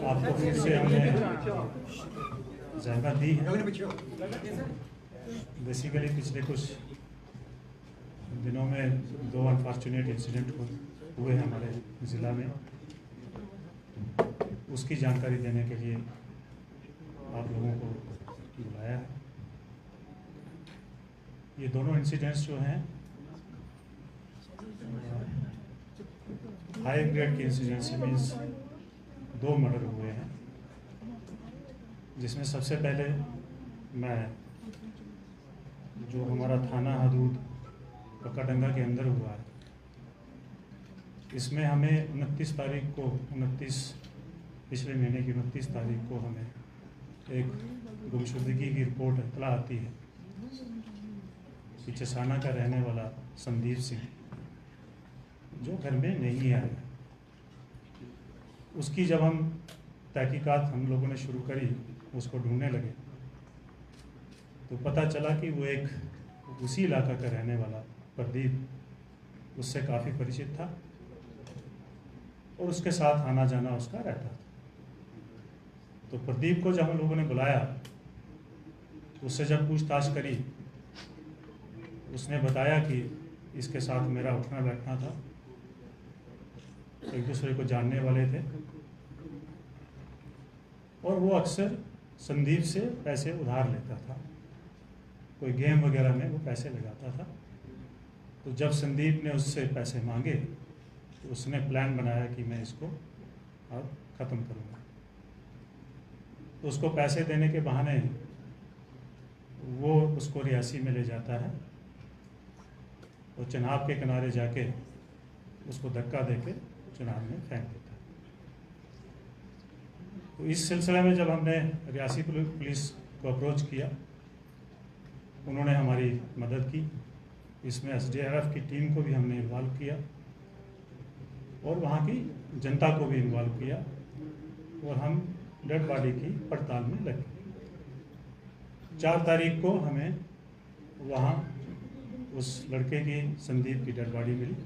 आपको फिर से हमने जहमत दी है। बेसिकली पिछले कुछ दिनों में 2 अनफॉर्चुनेट इंसिडेंट हुए हैं हमारे ज़िला में, उसकी जानकारी देने के लिए आप लोगों को बुलाया है। ये दोनों इंसिडेंट्स जो हैं हाई ग्रेड के इंसिडेंट्स मीन्स 2 मर्डर हुए हैं, जिसमें सबसे पहले मैं जो हमारा थाना हदूद कक्काडंगा के अंदर हुआ है, इसमें हमें 29 तारीख को पिछले महीने की 29 तारीख को हमें एक गुमशुदगी की रिपोर्ट इतला आती है कि चसाना का रहने वाला संदीप सिंह जो घर में नहीं आया। उसकी जब हम तहकीकात हम लोगों ने शुरू करी, उसको ढूंढने लगे, तो पता चला कि वो एक उसी इलाका का रहने वाला प्रदीप उससे काफ़ी परिचित था और उसके साथ आना जाना उसका रहता था। तो प्रदीप को जब हम लोगों ने बुलाया, उससे जब पूछताछ करी, उसने बताया कि इसके साथ मेरा उठना बैठना था, एक दूसरे को जानने वाले थे और वो अक्सर संदीप से पैसे उधार लेता था, कोई गेम वगैरह में वो पैसे लगाता था। तो जब संदीप ने उससे पैसे मांगे तो उसने प्लान बनाया कि मैं इसको अब ख़त्म करूँगा। तो उसको पैसे देने के बहाने वो उसको रियासी में ले जाता है और चनाब के किनारे जाके उसको धक्का देके चनाब में फेंक देता है। तो इस सिलसिले में जब हमने रियासी पुलिस को अप्रोच किया, उन्होंने हमारी मदद की। इसमें SDRF की टीम को भी हमने इन्वॉल्व किया और वहाँ की जनता को भी इन्वॉल्व किया और हम डेड बॉडी की पड़ताल में लगे। 4 तारीख को हमें वहाँ उस लड़के की, संदीप की डेड बॉडी मिली।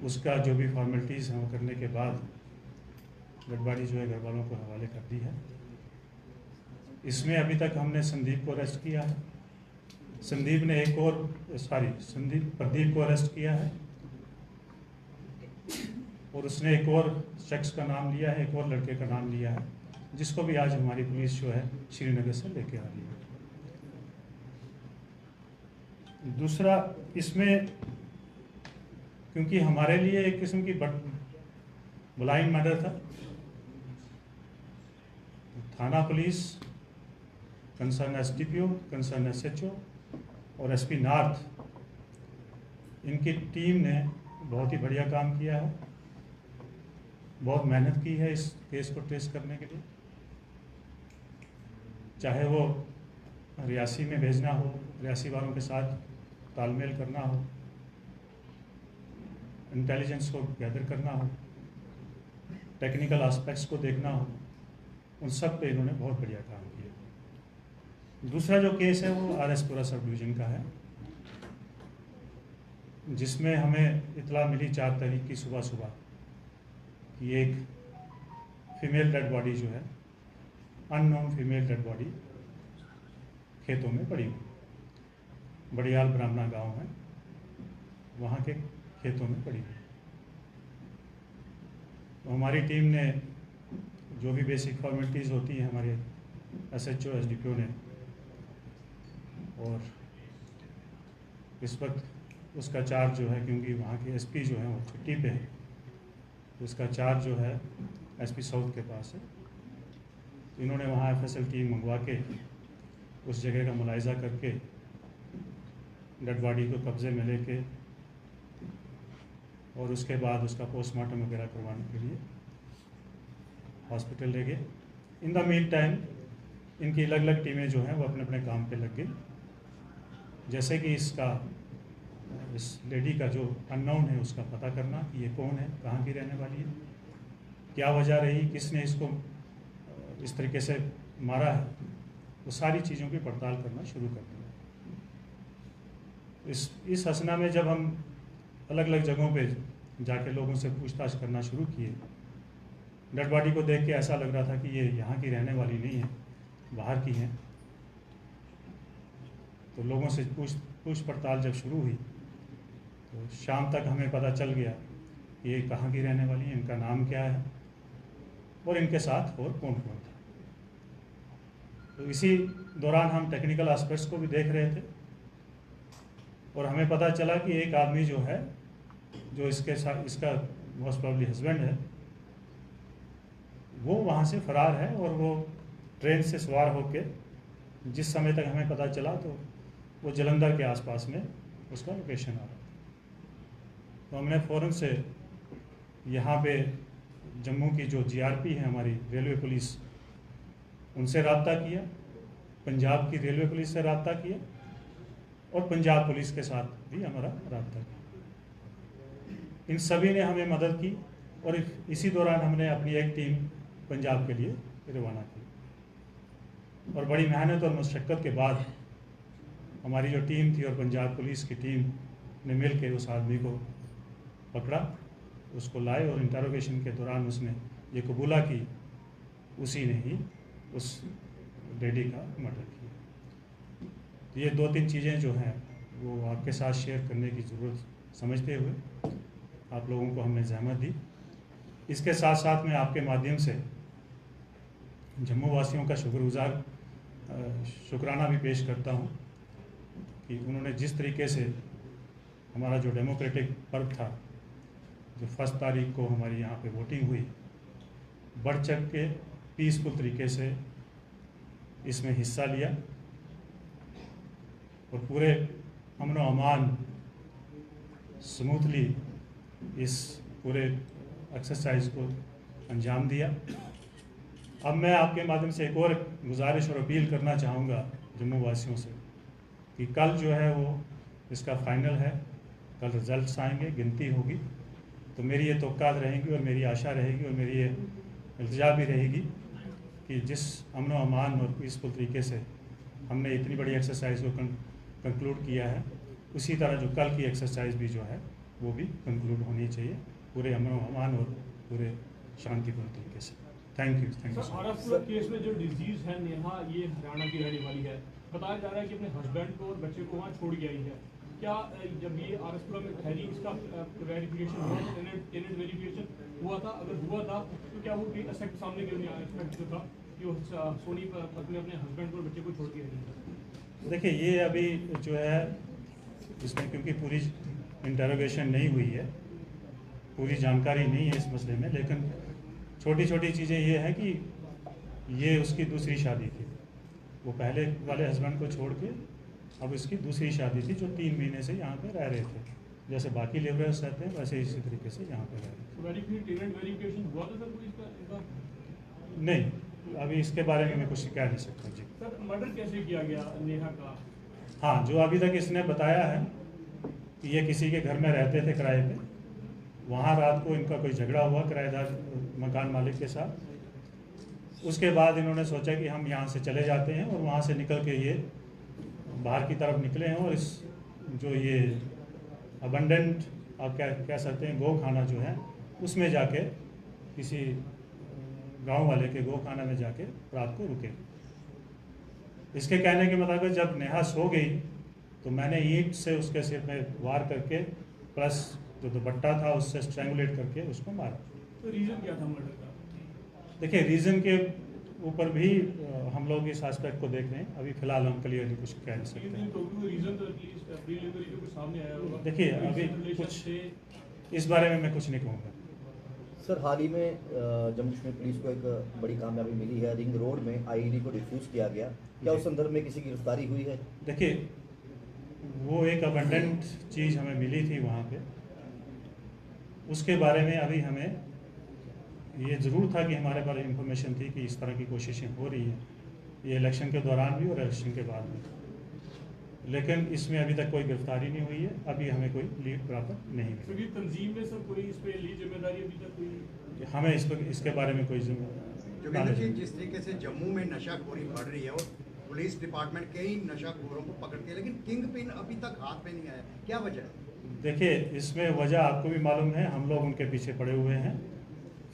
उसका जो भी फॉर्मेलिटीज़ हैं वो करने के बाद डेड बॉडी जो है घर वालों को हवाले कर दी है। इसमें अभी तक हमने संदीप को अरेस्ट किया है। प्रदीप को अरेस्ट किया है और उसने एक और शख्स का नाम लिया है, एक और लड़के का नाम लिया है, जिसको भी आज हमारी पुलिस जो है श्रीनगर से लेके आ रही है। दूसरा, इसमें क्योंकि हमारे लिए एक किस्म की ब्लाइंड मर्डर था, थाना police, concern SDPO, concern SHO और SP नॉर्थ, इनकी टीम ने बहुत ही बढ़िया काम किया है, बहुत मेहनत की है इस केस को ट्रेस करने के लिए। चाहे वो रियासी में भेजना हो, रियासी वालों के साथ तालमेल करना हो, इंटेलिजेंस को गैदर करना हो, टेक्निकल एस्पेक्ट्स को देखना हो, उन सब पे इन्होंने बहुत बढ़िया काम किया। दूसरा जो केस है वो RSपुरा सब डिवीज़न का है, जिसमें हमें इतला मिली 4 तारीख की सुबह कि एक फीमेल डेड बॉडी जो है, अननोन फीमेल डेड बॉडी खेतों में पड़ी हुई, बड़ियाल ब्राह्मणा गांव है, वहाँ के खेतों में पड़ी हुई। तो हमारी टीम ने जो भी बेसिक फॉर्मेलिटीज़ होती हैं हमारे SHO SDPO ने, और इस वक्त उसका चार्ज जो है, क्योंकि वहाँ के SP जो हैं वो छुट्टी पे है, तो उसका चार्ज जो है SP साउथ के पास है। तो इन्होंने वहाँ FSL टीम मंगवा के उस जगह का मुलायजा करके डेड बॉडी को कब्ज़े में लेके और उसके बाद उसका पोस्टमार्टम वगैरह करवाने के लिए हॉस्पिटल ले गए। इन द मीन टाइम इनकी अलग अलग टीमें जो हैं वो अपने अपने काम पे लग गई। जैसे कि इस लेडी का जो अननोन है उसका पता करना कि ये कौन है, कहाँ की रहने वाली है, क्या वजह रही, किसने इसको इस तरीके से मारा है, वो सारी चीज़ों की पड़ताल करना शुरू कर दिया। इस हसना में जब हम अलग अलग जगहों पे जाके लोगों से पूछताछ करना शुरू किए। डेड बॉडी को देख के ऐसा लग रहा था कि ये यहाँ की रहने वाली नहीं है, बाहर की हैं। तो लोगों से पूछ पड़ताल जब शुरू हुई तो शाम तक हमें पता चल गया कि ये कहाँ की रहने वाली है, इनका नाम क्या है और इनके साथ और कौन कौन था। तो इसी दौरान हम टेक्निकल एस्पेक्ट्स को भी देख रहे थे और हमें पता चला कि एक आदमी जो है, जो इसके साथ इसका मोस्ट प्रॉब्ली हस्बैंड है, वो वहाँ से फरार है और वो ट्रेन से सवार होकर जिस समय तक हमें पता चला तो वो जलंधर के आसपास में उसका लोकेशन आ रहा था। तो हमने फ़ौरन से यहाँ पे जम्मू की जो जीआरपी है हमारी रेलवे पुलिस, उनसे रब्ता किया, पंजाब की रेलवे पुलिस से रब्ता किया और पंजाब पुलिस के साथ भी हमारा रब्ता किया। इन सभी ने हमें मदद की और इसी दौरान हमने अपनी एक टीम पंजाब के लिए रवाना की और बड़ी मेहनत और मशक्क़त के बाद हमारी जो टीम थी और पंजाब पुलिस की टीम ने मिल के उस आदमी को पकड़ा, उसको लाए और इंटरोगेशन के दौरान उसने ये कबूला कि उसी ने ही उस लेडी का मर्डर किया। ये 2-3 चीज़ें जो हैं वो आपके साथ शेयर करने की ज़रूरत समझते हुए आप लोगों को हमने ज़हमत दी। इसके साथ साथ मैं आपके माध्यम से जम्मू वासियों का शुक्राना भी पेश करता हूँ कि उन्होंने जिस तरीके से हमारा जो डेमोक्रेटिक पर्व था, जो 1 तारीख को हमारी यहाँ पे वोटिंग हुई, बढ़ चढ़ के पीसफुल तरीके से इसमें हिस्सा लिया और पूरे अमन व अमान स्मूथली इस पूरे एक्सरसाइज को अंजाम दिया। अब मैं आपके माध्यम से एक और गुजारिश और अपील करना चाहूँगा जम्मू वासियों से कि कल जो है वो इसका फाइनल है, कल रिजल्ट्स आएंगे, गिनती होगी, तो मेरी ये तवक्कात रहेंगी और मेरी आशा रहेगी और मेरी ये इल्तिजा भी रहेगी कि जिस अमन व अमान और पीसफुल तरीके से हमने इतनी बड़ी एक्सरसाइज को कंक्लूड किया है, उसी तरह जो कल की एक्सरसाइज भी जो है वो भी कंक्लूड होनी चाहिए पूरे अमन व अमान और पूरे शांतिपूर्ण तरीके से। Thank you. महाराष्ट्र केस में जो डिजीज है नेहा, ये हरियाणा की रहने वाली है, बताया जा रहा है कि अपने हस्बैंड को और बच्चे को वहाँ छोड़ के आई है। क्या जब ये आरएसपुरा में ठहरी इसका वेरिफिकेशन हुआ, टेनेंट वेरिफिकेशन हुआ था? अगर हुआ था तो क्या वो भी एस्पेक्ट सामने क्यों नहीं आया, एस्पेक्ट जो था कि वो सोनी पत्नी अपने हस्बैंड को और बच्चे को छोड़ के आई? देखिए, ये अभी जो है इसमें क्योंकि पूरी इंटरोगेशन नहीं हुई है, पूरी जानकारी नहीं है इस मसले में, लेकिन छोटी छोटी चीज़ें ये हैं कि ये उसकी दूसरी शादी थी, वो पहले वाले हस्बैंड को छोड़ के अब इसकी दूसरी शादी थी, जो 3 महीने से यहाँ पे रह रहे थे। जैसे बाकी लेबरर्स रहते हैं वैसे इसी तरीके से यहाँ पे रह रहे थे। नहीं, अभी इसके बारे में मैं कुछ कह नहीं सकता जी। सर, मर्डर कैसे किया गया नेहा का? हाँ, जो अभी तक इसने बताया है कि ये किसी के घर में रहते थे किराए पे, वहाँ रात को इनका कोई झगड़ा हुआ किराएदार मकान मालिक के साथ। उसके बाद इन्होंने सोचा कि हम यहाँ से चले जाते हैं और वहाँ से निकल के ये बाहर की तरफ निकले हैं और इस जो ये अबंडेंट आप क्या कह सकते हैं गौ खाना जो है उसमें जाके किसी गांव वाले के गौ खाना में जाके रात को रुके। इसके कहने के मुताबिक जब नेहा सो गई तो मैंने ईंट से उसके सिर में वार करके प्लस जो दुपट्टा था उससे स्ट्रैंगुलेट करके उसको मारा। तो रीज़न क्या था मर्डर का? देखिए, रीज़न के ऊपर भी हम लोग इस एस्पेक्ट को देख रहे हैं, अभी फिलहाल हम क्लियरली कुछ कह नहीं सकते हैं। देखिए, अभी कुछ इस बारे में मैं कुछ नहीं कहूँगा। सर, हाल ही में जम्मू कश्मीर पुलिस को एक बड़ी कामयाबी मिली है, रिंग रोड में आईईडी को डिफ्यूज किया गया, क्या उस संदर्भ में किसी की गिरफ्तारी हुई है? देखिए, वो एक अबंडेंट चीज़ हमें मिली थी वहाँ पे, उसके बारे में अभी हमें ये ज़रूर था कि हमारे पास इंफॉर्मेशन थी कि इस तरह की कोशिशें हो रही हैं, ये इलेक्शन के दौरान भी और इलेक्शन के बाद भी, लेकिन इसमें अभी तक कोई गिरफ्तारी नहीं हुई है, अभी हमें कोई लीड प्राप्त नहीं मिली। तंजीम में सर कोई इस पे ली जिम्मेदारी अभी तक कोई? हमें इसके बारे में कोई जिम्मेदारी, जिस तरीके से जम्मू में नशाखोरी बढ़ रही है और पुलिस डिपार्टमेंट कई नशाखोरों को पकड़ती है, लेकिन किंग पिन अभी तक हाथ में नहीं आया, क्या वजह है? देखिए, इसमें वजह आपको भी मालूम है, हम लोग उनके पीछे पड़े हुए हैं।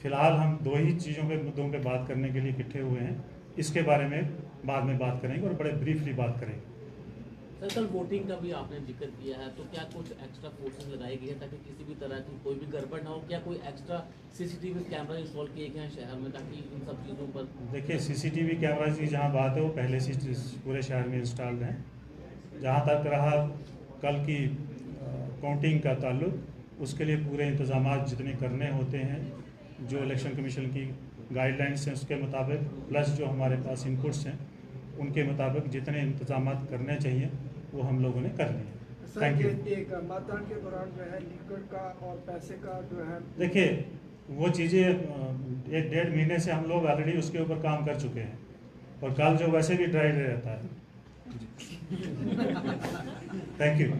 फिलहाल हम 2 ही चीज़ों पे मुद्दों पे बात करने के लिए इकट्ठे हुए हैं। इसके बारे में बाद में बात करेंगे और बड़े ब्रीफली बात करेंगे। सर, कल वोटिंग का भी आपने जिक्र किया है, तो क्या कुछ एक्स्ट्रा फोर्सेस लगाई गई है ताकि किसी भी तरह की कोई भी गड़बड़ ना हो? क्या कोई एक्स्ट्रा सीसीटीवी कैमरा इंस्टॉल किए गए हैं शहर में ताकि इन सब चीज़ों पर? देखिए, सीसीटीवी कैमराज की जहाँ बात है वो पहले से पूरे शहर में इंस्टॉल्ड हैं। जहाँ तक रहा कल की काउंटिंग का ताल्लुक, उसके लिए पूरे इंतजाम जितने करने होते हैं, जो इलेक्शन कमीशन की गाइडलाइंस हैं उसके मुताबिक, प्लस जो हमारे पास इनपुट्स हैं उनके मुताबिक जितने इंतजाम करने चाहिए वो हम लोगों ने कर लिए। Sir, thank you. एक मतदान के दौरान जो है लिक्विड का और पैसे का जो है, देखिए, वो चीज़ें 1-1.5 महीने से हम लोग ऑलरेडी उसके ऊपर काम कर चुके हैं, और कल जो वैसे भी ड्राई डे रहता है। Thank you. कोई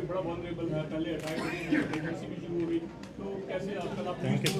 बड़ा vulnerable है, पहले अटैक भी शुरू हुई, तो कैसे आजकल आप थैंक यू।